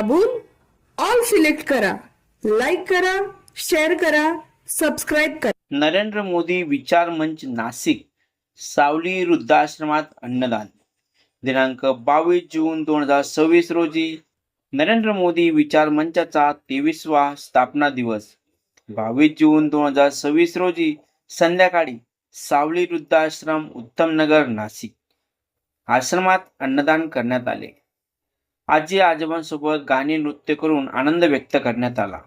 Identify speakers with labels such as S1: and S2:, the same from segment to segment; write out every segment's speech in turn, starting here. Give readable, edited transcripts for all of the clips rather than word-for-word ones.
S1: दाबून all select करा. Like करा, शेअर करा, सबस्क्राईब करा.
S2: नरेंद्र मोदी विचार मंच नाशिक सावली वृद्धाश्रमात अन्नदान. दिनांक 22 जून 2026 रोजी नरेंद्र मोदी विचार मंचाचा 23वा स्थापना दिवस. 22 जून 2026 रोजी संध्याकाळी सावली वृद्धाश्रम उत्तमनगर नाशिक आश्रमात अन्नदान करण्यात आले. आजी आजोबांसोबत गाणी नृत्य करून आनंद व्यक्त करण्यात आला.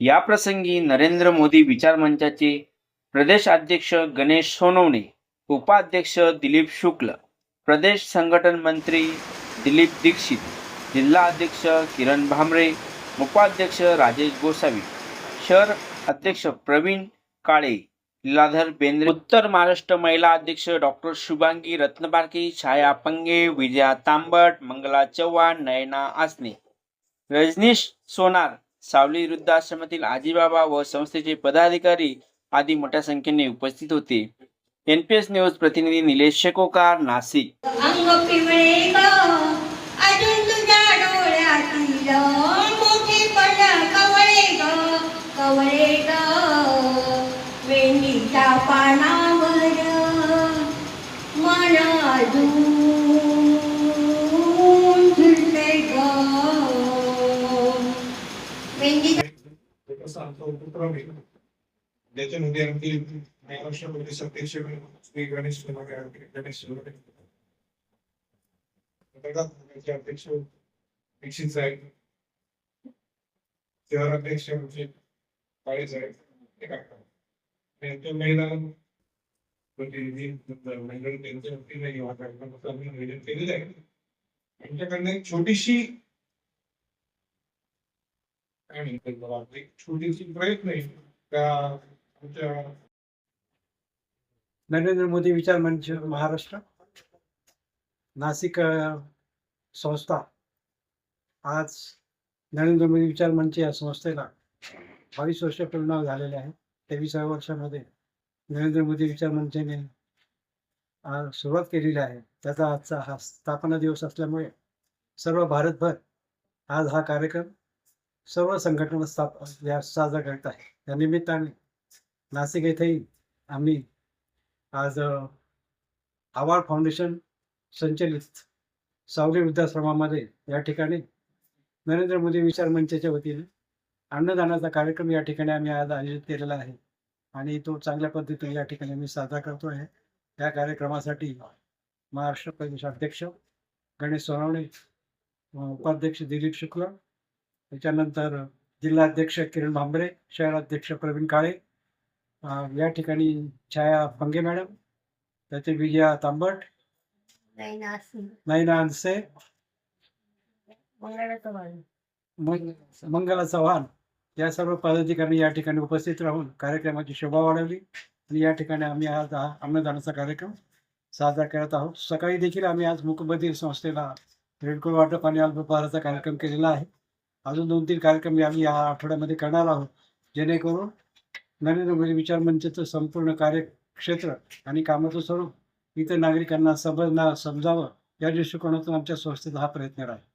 S2: या प्रसंगी नरेंद्र मोदी विचार मंचाचे प्रदेश अध्यक्ष गणेश सोनवणे, उपाध्यक्ष दिलीप शुक्ल, प्रदेश संघटन मंत्री दिलीप दीक्षित, जिल्हा अध्यक्ष किरण भामरे, उपाध्यक्ष राजेश गोसावी, शहर अध्यक्ष प्रवीण काळे, लीलाधर बेंद्रे, उत्तर महाराष्ट्र महिला अध्यक्ष डॉक्टर शुभांगी रत्नबारकी, छाया पंगे, विजया तांबट, मंगला चव्हाण, नयना आसने, रजनीश सोनार, सावली वृद्धाश्रमातील आजीबाबा व संस्थेचे पदाधिकारी आदी मोठ्या संख्येने उपस्थित होते. NPS न्यूज प्रतिनिधी निलेश शेकोकार, नाशिक.
S3: अंग पिवळे ग अजून तुझ्या डोळ्यातील मोठी पण कवळे ग वेणीच्या पानावर मन अजून झुलते ग वेणी
S4: ज्याच्यामध्ये आमची महाराष्ट्र प्रदेश अध्यक्ष श्री गणेश सोनवणे अध्यक्ष दीक्षित साहेब, शहर अध्यक्ष काळे साहेब, महिला प्रतिनिधी मंडळ त्यांच्या वतीने निवेदन केलेलं आहे. आमच्याकडनं एक छोटीशी प्रयत्न आहे का
S5: नरेंद्र मोदी विचार मंच महाराष्ट्र नाशिक संस्था आज नरेंद्र मोदी विचार मंच या संस्थेला 22 वर्ष पूर्ण झालेले आहे. 23व्या वर्षामध्ये नरेंद्र मोदी विचार मंचाने सुरुवात केलेली आहे. त्याचा आजचा हा स्थापना दिवस असल्यामुळे सर्व भारतभर आज हा कार्यक्रम सर्व संघटना साजरा करत आहे. या निमित्ताने नाशिक येथेही आम्ही आज आवार फाउंडेशन संचलित सावली वृद्धाश्रमामध्ये या ठिकाणी नरेंद्र मोदी विचार मंचाच्या वतीने अन्नदानाचा कार्यक्रम या ठिकाणी आम्ही आज आयोजित केलेला आहे आणि तो चांगल्या पद्धतीने या ठिकाणी आम्ही साजरा करतो आहे. या कार्यक्रमासाठी महाराष्ट्र प्रदेश अध्यक्ष गणेश सोनवणे, उपाध्यक्ष दिलीप शुक्ल, त्याच्यानंतर जिल्हा अध्यक्ष किरण भांबरे, शहर अध्यक्ष प्रवीण काळे, या ठिकाणी छाया पंगे मॅडम, त्याचे विजया तांबट, नयना आसने, मंगला चव्हाण या सर्व पदाधिकारी या ठिकाणी उपस्थित राहून कार्यक्रमाची शोभा वाढवली आणि या ठिकाणी आम्ही आज हा अन्नदानाचा कार्यक्रम साजरा करत आहोत. सकाळी देखील आम्ही आज मूकबधीर संस्थेला रेडकोट वाटप आणि अल्पहाराचा कार्यक्रम केलेला आहे. अजून 2-3 कार्यक्रम आम्ही या आठवड्यामध्ये करणार आहोत, जेणेकरून नरेंद्र मोदी विचार मंचाचं संपूर्ण कार्यक्षेत्र आणि कामाचं स्वरूप इतर नागरिकांना समजावं या दृष्टिकोनातून आमच्या संस्थेचा हा प्रयत्न आहे.